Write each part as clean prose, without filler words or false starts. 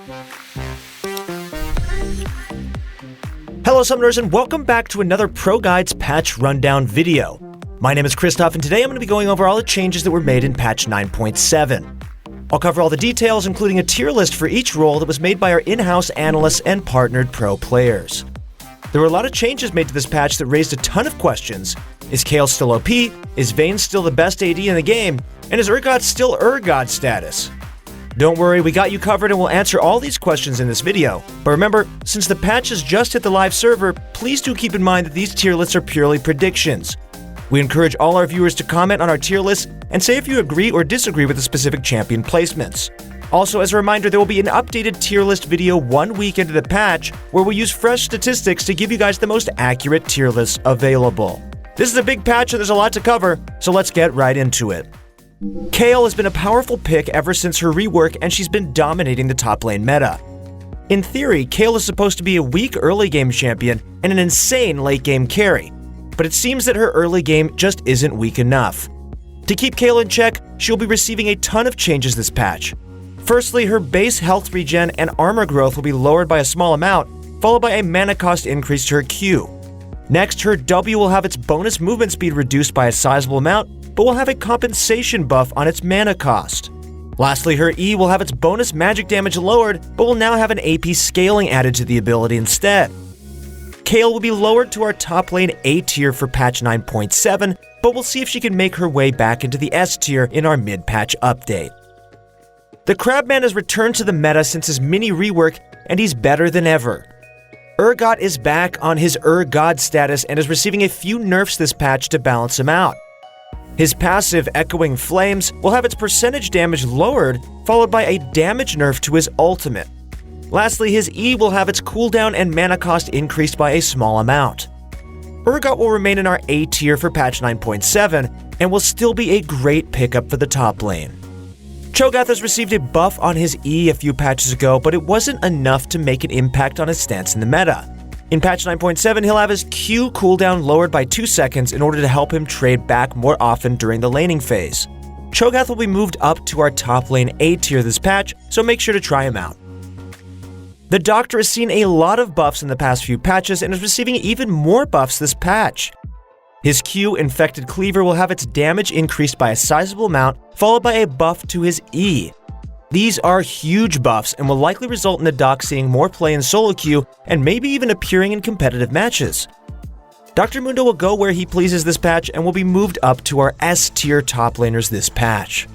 Hello Summoners, and welcome back to another ProGuides patch rundown video. My name is Christoph, and today I'm going to be going over all the changes that were made in patch 9.7. I'll cover all the details, including a tier list for each role that was made by our in-house analysts and partnered pro players. There were a lot of changes made to this patch that raised a ton of questions. Is Kayle still OP? Is Vayne still the best AD in the game? And is Urgot still Urgot status? Don't worry, we got you covered and we'll answer all these questions in this video. But remember, since the patch has just hit the live server, please do keep in mind that these tier lists are purely predictions. We encourage all our viewers to comment on our tier lists and say if you agree or disagree with the specific champion placements. Also, as a reminder, there will be an updated tier list video 1 week into the patch where we'll use fresh statistics to give you guys the most accurate tier lists available. This is a big patch and there's a lot to cover, so let's get right into it. Kayle has been a powerful pick ever since her rework, and she's been dominating the top lane meta. In theory, Kayle is supposed to be a weak early game champion and an insane late game carry, but it seems that her early game just isn't weak enough. To keep Kayle in check, she'll be receiving a ton of changes this patch. Firstly, her base health regen and armor growth will be lowered by a small amount, followed by a mana cost increase to her Q. Next, her W will have its bonus movement speed reduced by a sizable amount, but will have a compensation buff on its mana cost. Lastly, her E will have its bonus magic damage lowered, but will now have an AP scaling added to the ability instead. Kayle will be lowered to our top lane A tier for patch 9.7, but we'll see if she can make her way back into the S tier in our mid-patch update. The Crabman has returned to the meta since his mini rework, and he's better than ever. Urgot is back on his God status and is receiving a few nerfs this patch to balance him out. His passive Echoing Flames will have its percentage damage lowered, followed by a damage nerf to his ultimate. Lastly, his E will have its cooldown and mana cost increased by a small amount. Urgot will remain in our A tier for patch 9.7 and will still be a great pickup for the top lane. Cho'Gath has received a buff on his E a few patches ago, but it wasn't enough to make an impact on his stance in the meta. In patch 9.7, he'll have his Q cooldown lowered by 2 seconds in order to help him trade back more often during the laning phase. Cho'Gath will be moved up to our top lane A tier this patch, so make sure to try him out. The Doctor has seen a lot of buffs in the past few patches and is receiving even more buffs this patch. His Q, Infected Cleaver, will have its damage increased by a sizable amount, followed by a buff to his E. These are huge buffs and will likely result in the Doc seeing more play in solo queue and maybe even appearing in competitive matches. Dr. Mundo will go where he pleases this patch and will be moved up to our S tier top laners this patch.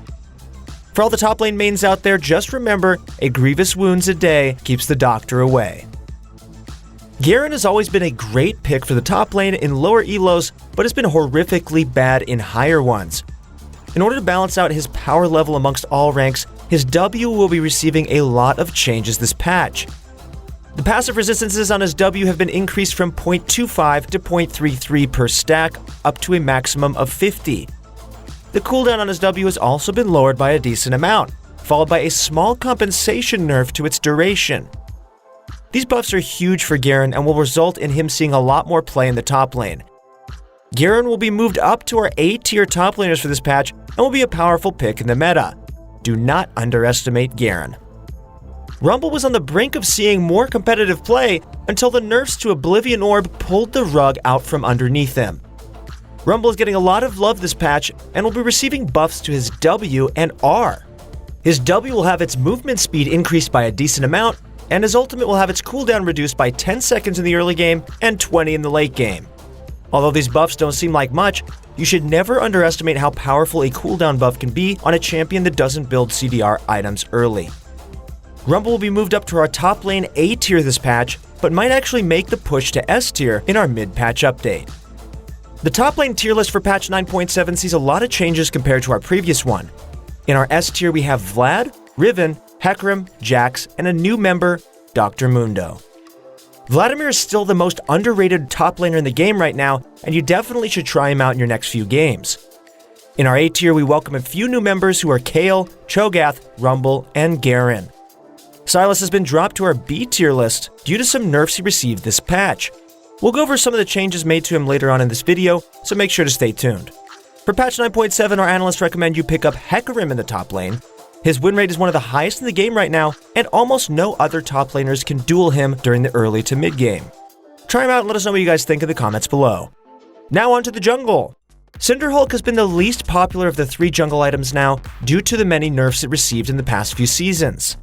For all the top lane mains out there, just remember, a grievous wounds a day keeps the Doctor away. Garen has always been a great pick for the top lane in lower elos, but has been horrifically bad in higher ones. In order to balance out his power level amongst all ranks, his W will be receiving a lot of changes this patch. The passive resistances on his W have been increased from 0.25 to 0.33 per stack, up to a maximum of 50. The cooldown on his W has also been lowered by a decent amount, followed by a small compensation nerf to its duration. These buffs are huge for Garen and will result in him seeing a lot more play in the top lane. Garen will be moved up to our A tier top laners for this patch and will be a powerful pick in the meta. Do not underestimate Garen. Rumble was on the brink of seeing more competitive play until the nerfs to Oblivion Orb pulled the rug out from underneath him. Rumble is getting a lot of love this patch and will be receiving buffs to his W and R. His W will have its movement speed increased by a decent amount, and his ultimate will have its cooldown reduced by 10 seconds in the early game and 20 in the late game. Although these buffs don't seem like much, you should never underestimate how powerful a cooldown buff can be on a champion that doesn't build CDR items early. Rumble will be moved up to our top lane A tier this patch, but might actually make the push to S tier in our mid-patch update. The top lane tier list for patch 9.7 sees a lot of changes compared to our previous one. In our S tier we have Vlad, Riven, Hecarim, Jax, and a new member, Dr. Mundo. Vladimir is still the most underrated top laner in the game right now, and you definitely should try him out in your next few games. In our A tier, we welcome a few new members who are Kayle, Cho'Gath, Rumble, and Garen. Sylas has been dropped to our B tier list due to some nerfs he received this patch. We'll go over some of the changes made to him later on in this video, so make sure to stay tuned. For patch 9.7, our analysts recommend you pick up Hecarim in the top lane, His win rate is one of the highest in the game right now, and almost no other top laners can duel him during the early to mid game. Try him out and let us know what you guys think in the comments below. Now on to the jungle. Cinderhulk has been the least popular of the 3 jungle items now due to the many nerfs it received in the past few seasons.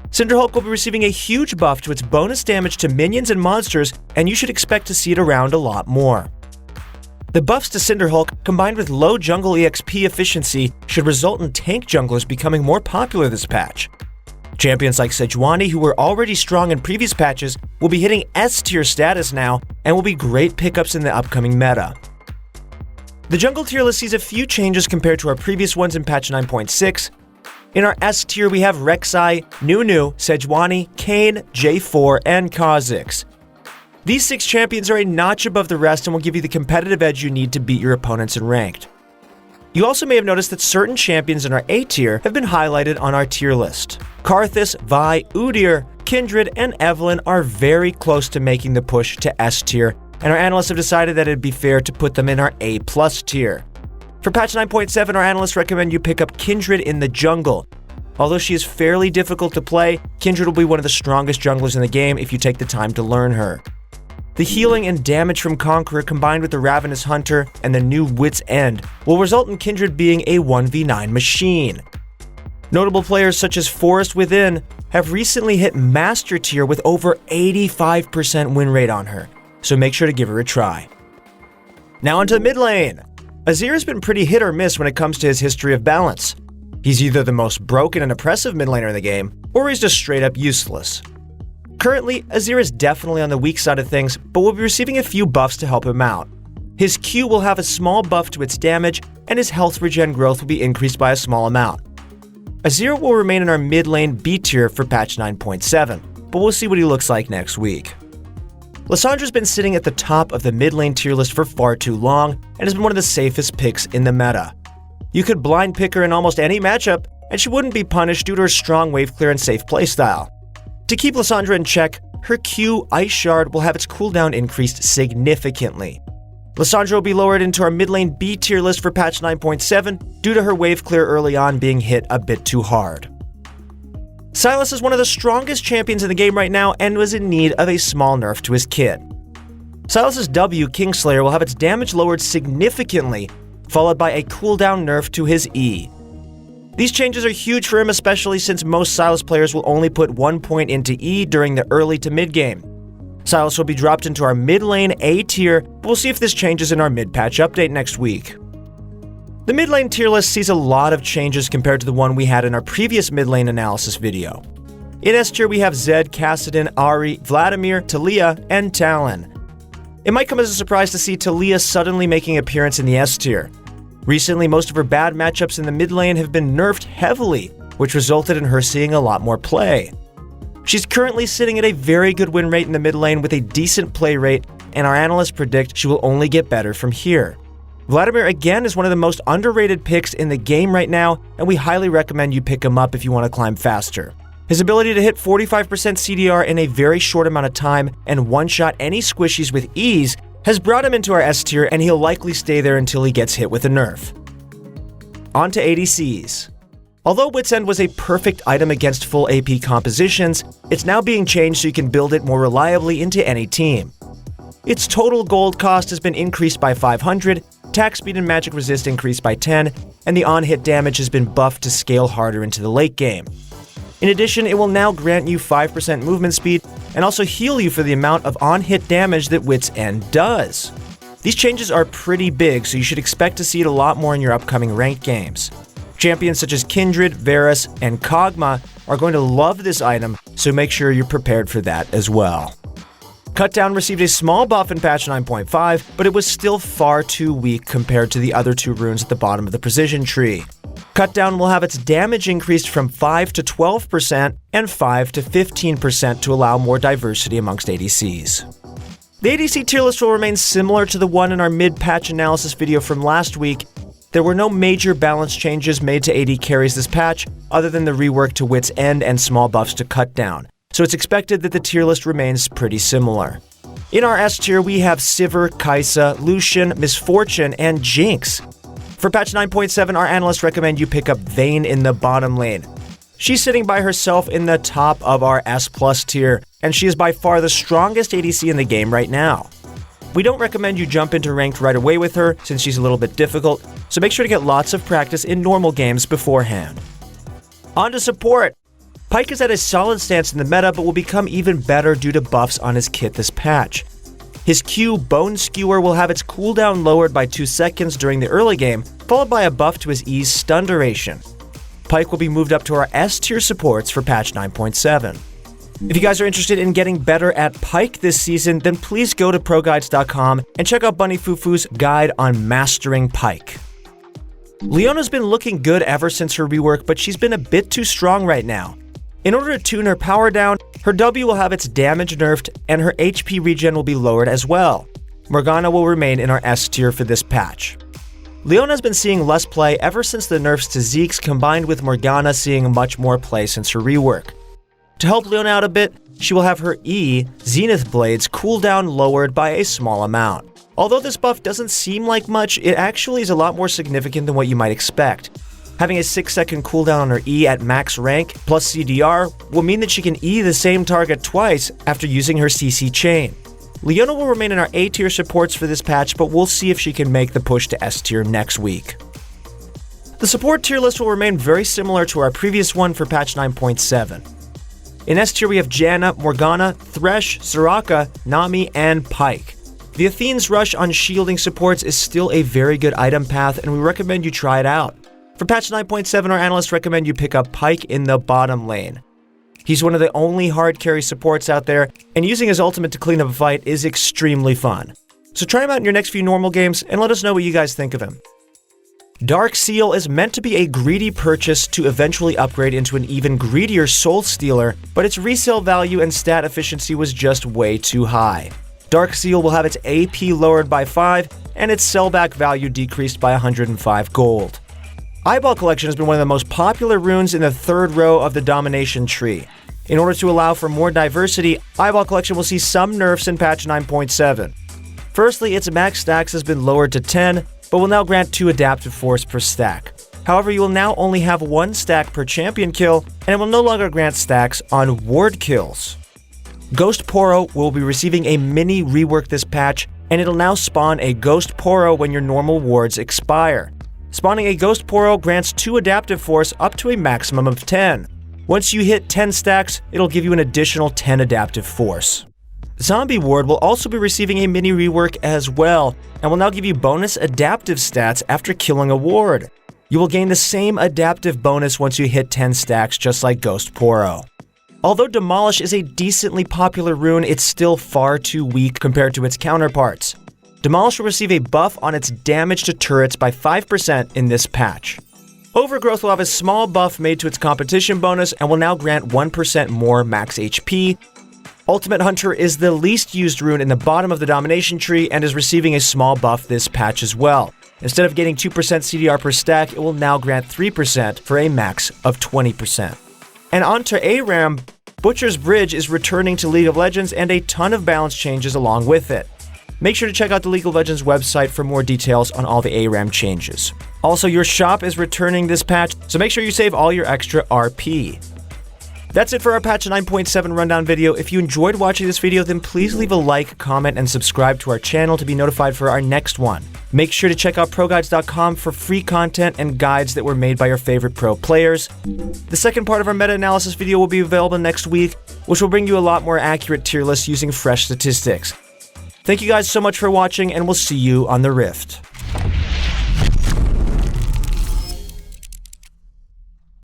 Cinderhulk will be receiving a huge buff to its bonus damage to minions and monsters, and you should expect to see it around a lot more. The buffs to Cinderhulk, combined with low jungle EXP efficiency, should result in tank junglers becoming more popular this patch. Champions like Sejuani, who were already strong in previous patches, will be hitting S-tier status now and will be great pickups in the upcoming meta. The jungle tier list sees a few changes compared to our previous ones in patch 9.6. In our S tier, we have Rek'Sai, Nunu, Sejuani, Kayn, J4, and Kha'Zix. These 6 champions are a notch above the rest and will give you the competitive edge you need to beat your opponents in ranked. You also may have noticed that certain champions in our A tier have been highlighted on our tier list. Karthus, Vi, Udyr, Kindred, and Evelynn are very close to making the push to S tier, and our analysts have decided that it'd be fair to put them in our A+ tier. For patch 9.7, our analysts recommend you pick up Kindred in the jungle. Although she is fairly difficult to play, Kindred will be one of the strongest junglers in the game if you take the time to learn her. The healing and damage from Conqueror combined with the Ravenous Hunter and the new Wit's End will result in Kindred being a 1v9 machine. Notable players such as Forest Within have recently hit Master Tier with over 85% win rate on her, so make sure to give her a try. Now onto the mid lane. Azir has been pretty hit or miss when it comes to his history of balance. He's either the most broken and oppressive mid laner in the game, or he's just straight up useless. Currently, Azir is definitely on the weak side of things, but will be receiving a few buffs to help him out. His Q will have a small buff to its damage, and his health regen growth will be increased by a small amount. Azir will remain in our mid lane B tier for patch 9.7, but we'll see what he looks like next week. Lyssandra's been sitting at the top of the mid lane tier list for far too long, and has been one of the safest picks in the meta. You could blind pick her in almost any matchup, and she wouldn't be punished due to her strong wave clear and safe playstyle. To keep Lysandra in check, her Q, Ice Shard, will have its cooldown increased significantly. Lysandra will be lowered into our mid lane B tier list for patch 9.7 due to her wave clear early on being hit a bit too hard. Sylas is one of the strongest champions in the game right now and was in need of a small nerf to his kit. Sylas's W, Kingslayer, will have its damage lowered significantly, followed by a cooldown nerf to his E. These changes are huge for him, especially since most Sylas players will only put 1 point into E during the early to mid game. Sylas will be dropped into our mid lane A tier, but we'll see if this changes in our mid patch update next week. The mid lane tier list sees a lot of changes compared to the one we had in our previous mid lane analysis video. In S tier we have Zed, Kassadin, Ahri, Vladimir, Taliyah, and Talon. It might come as a surprise to see Taliyah suddenly making an appearance in the S tier. Recently, most of her bad matchups in the mid lane have been nerfed heavily, which resulted in her seeing a lot more play. She's currently sitting at a very good win rate in the mid lane with a decent play rate, and our analysts predict she will only get better from here. Vladimir again is one of the most underrated picks in the game right now, and we highly recommend you pick him up if you want to climb faster. His ability to hit 45% CDR in a very short amount of time and one-shot any squishies with ease has brought him into our S tier, and he'll likely stay there until he gets hit with a nerf. On to ADCs. Although Wit's End was a perfect item against full AP compositions, it's now being changed so you can build it more reliably into any team. Its total gold cost has been increased by 500, attack speed and magic resist increased by 10, and the on-hit damage has been buffed to scale harder into the late game. In addition, it will now grant you 5% movement speed and also heal you for the amount of on-hit damage that Wit's End does. These changes are pretty big, so you should expect to see it a lot more in your upcoming ranked games. Champions such as Kindred, Varus, and Kog'Maw are going to love this item, so make sure you're prepared for that as well. Cutdown received a small buff in patch 9.5, but it was still far too weak compared to the other 2 runes at the bottom of the precision tree. Cutdown will have its damage increased from 5 to 12% and 5 to 15% to allow more diversity amongst ADCs. The ADC tier list will remain similar to the one in our mid-patch analysis video from last week. There were no major balance changes made to AD carries this patch, other than the rework to Wit's End and small buffs to Cutdown, so it's expected that the tier list remains pretty similar. In our S tier, we have Sivir, Kai'Sa, Lucian, Misfortune, and Jinx. For patch 9.7, our analysts recommend you pick up Vayne in the bottom lane. She's sitting by herself in the top of our S+ tier, and she is by far the strongest ADC in the game right now. We don't recommend you jump into ranked right away with her, since she's a little bit difficult, so make sure to get lots of practice in normal games beforehand. On to support! Pyke is at a solid stance in the meta, but will become even better due to buffs on his kit this patch. His Q, Bone Skewer, will have its cooldown lowered by 2 seconds during the early game, followed by a buff to his E's stun duration. Pyke will be moved up to our S tier supports for patch 9.7. If you guys are interested in getting better at Pyke this season, then please go to ProGuides.com and check out Bunny Fufu's guide on mastering Pyke. Leona's been looking good ever since her rework, but she's been a bit too strong right now. In order to tune her power down, her W will have its damage nerfed and her HP regen will be lowered as well. Morgana will remain in our S tier for this patch. Leona has been seeing less play ever since the nerfs to Zeke's, combined with Morgana seeing much more play since her rework. To help Leona out a bit, she will have her E, Zenith Blades, cooldown lowered by a small amount. Although this buff doesn't seem like much, it actually is a lot more significant than what you might expect. Having a 6-second cooldown on her E at max rank plus CDR will mean that she can E the same target twice after using her CC chain. Leona will remain in our A tier supports for this patch, but we'll see if she can make the push to S tier next week. The support tier list will remain very similar to our previous one for patch 9.7. In S tier we have Janna, Morgana, Thresh, Soraka, Nami, and Pyke. The Athene's Rush on shielding supports is still a very good item path, and we recommend you try it out. For patch 9.7, our analysts recommend you pick up Pyke in the bottom lane. He's one of the only hard carry supports out there, and using his ultimate to clean up a fight is extremely fun. So try him out in your next few normal games, and let us know what you guys think of him. Dark Seal is meant to be a greedy purchase to eventually upgrade into an even greedier Soul Stealer, but its resale value and stat efficiency was just way too high. Dark Seal will have its AP lowered by 5, and its sellback value decreased by 105 gold. Eyeball Collection has been one of the most popular runes in the third row of the domination tree. In order to allow for more diversity, Eyeball Collection will see some nerfs in patch 9.7. Firstly, its max stacks has been lowered to 10, but will now grant 2 adaptive force per stack. However, you will now only have 1 stack per champion kill, and it will no longer grant stacks on ward kills. Ghost Poro will be receiving a mini rework this patch, and it'll now spawn a Ghost Poro when your normal wards expire. Spawning a Ghost Poro grants 2 adaptive force up to a maximum of 10. Once you hit 10 stacks, it'll give you an additional 10 adaptive force. Zombie Ward will also be receiving a mini rework as well, and will now give you bonus adaptive stats after killing a ward. You will gain the same adaptive bonus once you hit 10 stacks, just like Ghost Poro. Although Demolish is a decently popular rune, it's still far too weak compared to its counterparts. Demolish will receive a buff on its damage to turrets by 5% in this patch. Overgrowth will have a small buff made to its competition bonus and will now grant 1% more max HP. Ultimate Hunter is the least used rune in the bottom of the domination tree and is receiving a small buff this patch as well. Instead of getting 2% CDR per stack, it will now grant 3% for a max of 20%. And on to ARAM, Butcher's Bridge is returning to League of Legends and a ton of balance changes along with it. Make sure to check out the League of Legends website for more details on all the ARAM changes. Also, your shop is returning this patch, so make sure you save all your extra RP. That's it for our patch 9.7 rundown video. If you enjoyed watching this video, then please leave a like, comment, and subscribe to our channel to be notified for our next one. Make sure to check out ProGuides.com for free content and guides that were made by your favorite pro players. The second part of our meta-analysis video will be available next week, which will bring you a lot more accurate tier lists using fresh statistics. Thank you guys so much for watching, and we'll see you on the Rift.